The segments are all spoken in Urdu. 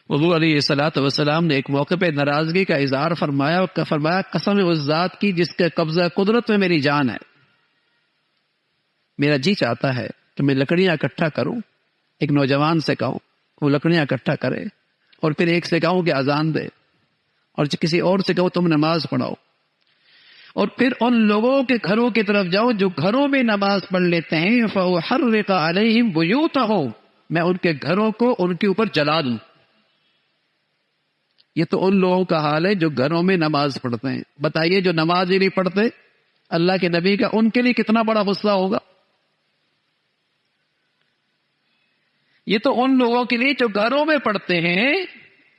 حضور علیہ الصلوۃ والسلام نے ایک موقع پہ ناراضگی کا اظہار فرمایا اور فرمایا قسم اس ذات کی جس کے قبضہ قدرت میں میری جان ہے، میرا جی چاہتا ہے کہ میں لکڑیاں اکٹھا کروں، ایک نوجوان سے کہوں وہ لکڑیاں اکٹھا کرے، اور پھر ایک سے کہوں کہ اذان دے، اور کسی اور سے کہو تم نماز پڑھاؤ، اور پھر ان لوگوں کے گھروں کی طرف جاؤ جو گھروں میں نماز پڑھ لیتے ہیں، فَأُحَرِّقَ عَلَيْهِمْ بُيُوتَهُمْ، میں ان کے گھروں کو ان کے اوپر جلا دوں۔ یہ تو ان لوگوں کا حال ہے جو گھروں میں نماز پڑھتے ہیں۔ بتائیے جو نماز ہی نہیں پڑھتے اللہ کے نبی کا ان کے لیے کتنا بڑا غصہ ہوگا۔ یہ تو ان لوگوں کے لیے جو گھروں میں پڑھتے ہیں،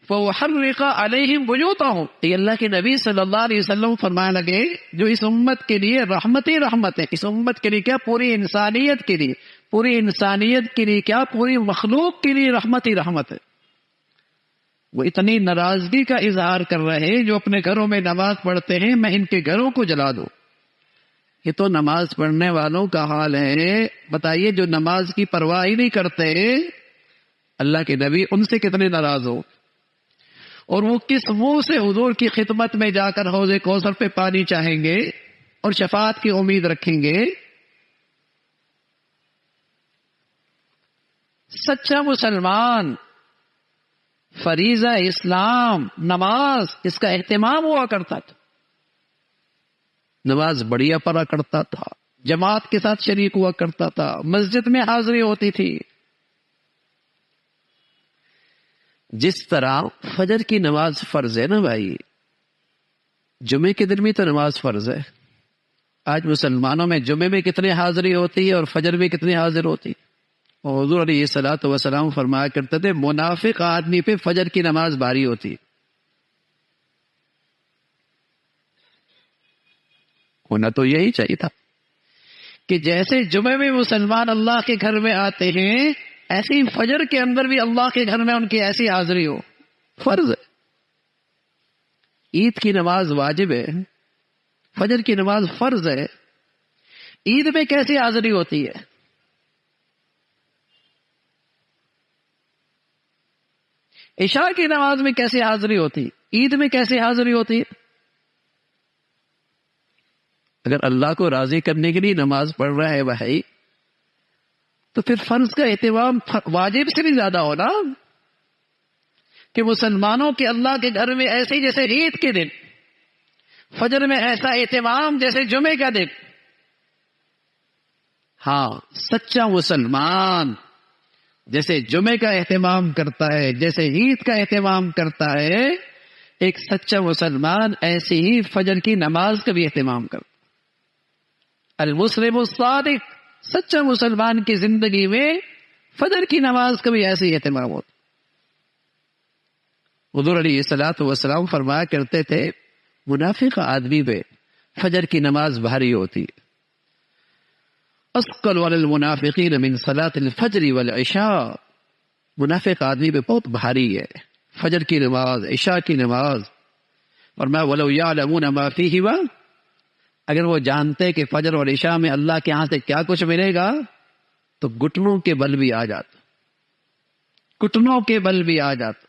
فَوَحَرِّقَ عَلَيْهِمْ بُيُوتَهُمْ، یہ اللہ کے نبی صلی اللہ علیہ وسلم فرمانے لگے جو اس امت کے لیے رحمت ہی رحمت ہے، اس امت کے لیے کیا پوری انسانیت کے لیے، پوری انسانیت کے لیے کیا پوری مخلوق کے لیے رحمت ہی رحمت ہے۔ وہ اتنی ناراضگی کا اظہار کر رہے ہیں جو اپنے گھروں میں نماز پڑھتے ہیں میں ان کے گھروں کو جلا دوں۔ یہ تو نماز پڑھنے والوں کا حال ہے۔ بتائیے جو نماز کی پرواہ ہی نہیں کرتے اللہ کے نبی ان سے کتنے ناراض ہو، اور وہ کس منہ سے حضور کی خدمت میں جا کر حوض کوثر پہ پانی چاہیں گے اور شفاعت کی امید رکھیں گے۔ سچا مسلمان فریضہ اسلام نماز اس کا اہتمام ہوا کرتا تھا، نماز بڑھیا پڑھا کرتا تھا، جماعت کے ساتھ شریک ہوا کرتا تھا، مسجد میں حاضری ہوتی تھی۔ جس طرح فجر کی نماز فرض ہے نا بھائی، جمعے کے دن بھی تو نماز فرض ہے۔ آج مسلمانوں میں جمعے میں کتنی حاضری ہوتی ہے اور فجر میں کتنی حاضر ہوتی ہے؟ اور حضور علیہ الصلوۃ والسلام فرمایا کرتے تھے منافق آدمی پہ فجر کی نماز بھاری ہوتی ہے۔ ہونا تو یہی چاہیے تھا کہ جیسے جمعے میں مسلمان اللہ کے گھر میں آتے ہیں ایسی فجر کے اندر بھی اللہ کے گھر میں ان کی ایسی حاضری ہو، فرض ہے۔ عید کی نماز واجب ہے، فجر کی نماز فرض ہے، عید میں کیسی حاضری ہوتی ہے؟ عشاء کی نماز میں کیسی حاضری ہوتی، عید میں کیسی حاضری ہوتی ہے؟ اگر اللہ کو راضی کرنے کے لیے نماز پڑھ رہا ہے بھائی تو پھر فرض کا اہتمام واجب سے بھی زیادہ ہونا، کہ مسلمانوں کے اللہ کے گھر میں ایسے جیسے عید کے دن، فجر میں ایسا اہتمام جیسے جمعے کا دن۔ ہاں سچا مسلمان جیسے جمعے کا اہتمام کرتا ہے، جیسے عید کا اہتمام کرتا ہے، ایک سچا مسلمان ایسی ہی فجر کی نماز کا بھی اہتمام کرتا ہے۔ المسلم الصادق، سچا مسلمان کی زندگی میں فجر کی نماز کا بھی ایسے ہی اہتمام ہوتا۔ حضور علیہ الصلوۃ والسلام فرمایا کرتے تھے منافق آدمی پہ فجر کی نماز بھاری ہوتی ہے۔ اثقل علی المنافقین من صلاۃ الفجر والعشاء، منافق آدمی پہ بہت بھاری ہے فجر کی نماز، عشاء کی نماز۔ اور میں ولو یعلمون ما فیہما، اگر وہ جانتے کہ فجر اور عشاء میں اللہ کے ہاں سے کیا کچھ ملے گا تو گھٹنوں کے بل بھی آ جاتا، گھٹنوں کے بل بھی آ جاتا،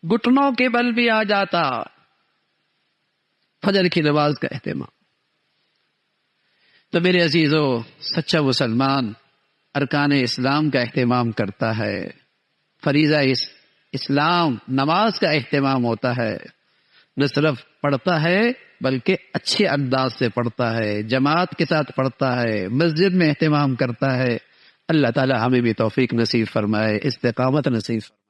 گھٹنوں کے بل بھی آ جاتا۔ فجر کی نماز کا اہتمام۔ تو میرے عزیزو، سچا مسلمان ارکان اسلام کا اہتمام کرتا ہے، فریضہ اسلام نماز کا اہتمام ہوتا ہے، نہ صرف پڑھتا ہے بلکہ اچھے انداز سے پڑھتا ہے، جماعت کے ساتھ پڑھتا ہے، مسجد میں اہتمام کرتا ہے۔ اللہ تعالی ہمیں بھی توفیق نصیب فرمائے، استقامت نصیب فرمائے۔